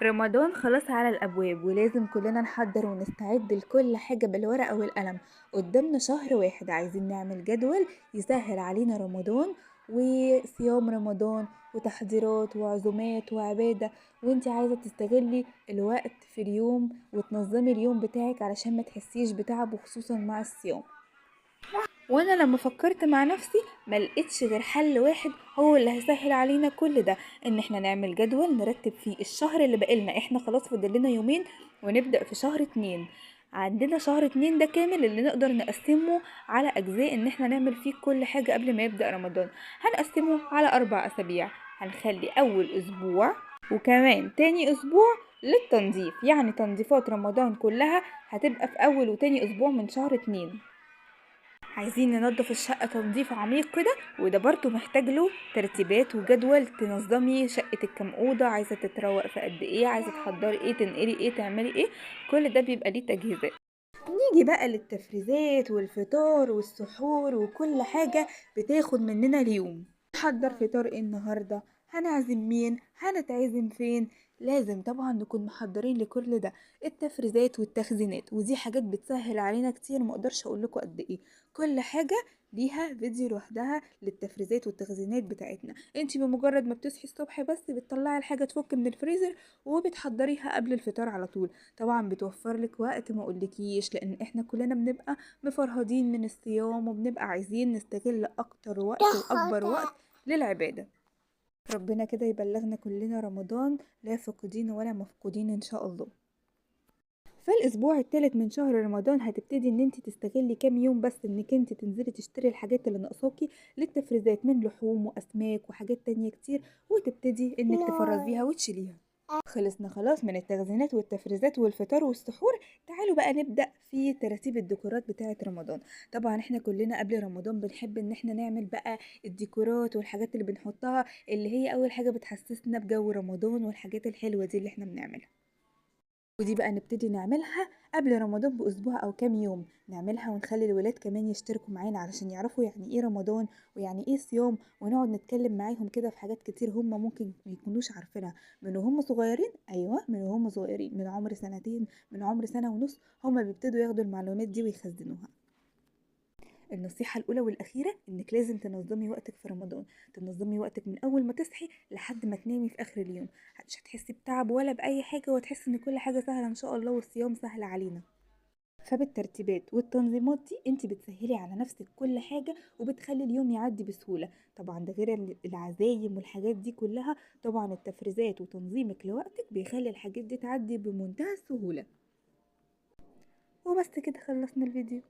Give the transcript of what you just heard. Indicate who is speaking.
Speaker 1: رمضان خلاص على الأبواب، ولازم كلنا نحضر ونستعد لكل حاجة بالورقة والقلم. قدامنا شهر واحد، عايزين نعمل جدول يسهل علينا رمضان وصيام رمضان وتحضيرات وعزومات وعبادة. وانتي عايزة تستغلي الوقت في اليوم وتنظمي اليوم بتاعك علشان ما تحسيش بتعب، وخصوصا مع الصيام. وانا لما فكرت مع نفسي ما لقيتش غير حل واحد هو اللي هيسهل علينا كل ده، ان احنا نعمل جدول نرتب فيه الشهر اللي بقالنا. احنا خلاص فاضل لنا يومين ونبدأ في شهر 2. عندنا شهر 2 ده كامل اللي نقدر نقسمه على اجزاء، ان احنا نعمل فيه كل حاجة قبل ما يبدأ رمضان. هنقسمه على 4 اسابيع. هنخلي اول اسبوع وكمان تاني اسبوع للتنظيف، يعني تنظيفات رمضان كلها هتبقى في اول وتاني اسبوع من شهر 2. عايزين ننضف الشقة تنظيف عميق كده، وده برضو محتاج له ترتيبات وجدول. تنظمي شقتك كام أوضة، عايزة تتروق في قد ايه، عايزة تحضري ايه، تنقلي ايه، تعملي ايه. كل ده بيبقى ليه تجهيزات. نيجي بقى للتفريزات والفطار والسحور وكل حاجة بتاخد مننا اليوم. نحضر فطار ايه النهاردة، هنعزم مين، هنتعزم فين. لازم طبعا نكون محضرين لكل ده. التفريزات والتخزينات، ودي حاجات بتسهل علينا كتير، مقدرش اقولكوا قد ايه. كل حاجة ليها فيديو لوحدها للتفريزات والتخزينات بتاعتنا. انتي بمجرد ما بتصحي الصبح بس بتطلعي الحاجة تفك من الفريزر وبتحضريها قبل الفطار على طول. طبعا بتوفر لك وقت ما اقولكيش، لان احنا كلنا بنبقى مفرهدين من الصيام وبنبقى عايزين نستغل اكتر وقت واكبر وقت للعبادة. ربنا كده يبلغنا كلنا رمضان لا فاقدين ولا مفقودين ان شاء الله. فالاسبوع الثالث من شهر رمضان هتبتدي ان انت تستغلي كام يوم بس انك انت تنزلي تشتري الحاجات اللي ناقصاكي للتفريزات من لحوم واسماك وحاجات تانية كتير، وتبتدي انك تفرزيها وتشيليها. خلصنا خلاص من التخزينات والتفريزات والفطار والسحور. تعالوا بقى نبدأ في ترتيب الديكورات بتاعة رمضان. طبعا احنا كلنا قبل رمضان بنحب ان احنا نعمل بقى الديكورات والحاجات اللي بنحطها، اللي هي اول حاجة بتحسسنا بجو رمضان والحاجات الحلوة دي اللي احنا بنعملها. ودي بقى نبتدي نعملها قبل رمضان بأسبوع أو كام يوم. نعملها ونخلي الولاد كمان يشتركوا معانا علشان يعرفوا يعني ايه رمضان ويعني ايه صيام، ونقعد نتكلم معاهم كده في حاجات كتير هم ممكن ميكونوش عارفينها من وهم صغيرين. أيوة، من وهم صغيرين، من عمر سنتين، من عمر سنة ونص، هم بيبتدوا ياخدوا المعلومات دي ويخزنوها. النصيحة الأولى والأخيرة إنك لازم تنظمي وقتك في رمضان. تنظمي وقتك من أول ما تصحي لحد ما تنامي في آخر اليوم. مش هتحسي بتعب ولا بأي حاجة، وتحسي إن كل حاجة سهلة إن شاء الله، والصيام سهل علينا. فبالترتيبات والتنظيمات دي انت بتسهلي على نفسك كل حاجة وبتخلي اليوم يعدي بسهولة. طبعا ده غير العزايم والحاجات دي كلها. طبعا التفريزات وتنظيمك لوقتك بيخلي الحاجات دي تعدي بمنتهى السهولة. وبس كده خلصنا الفيديو.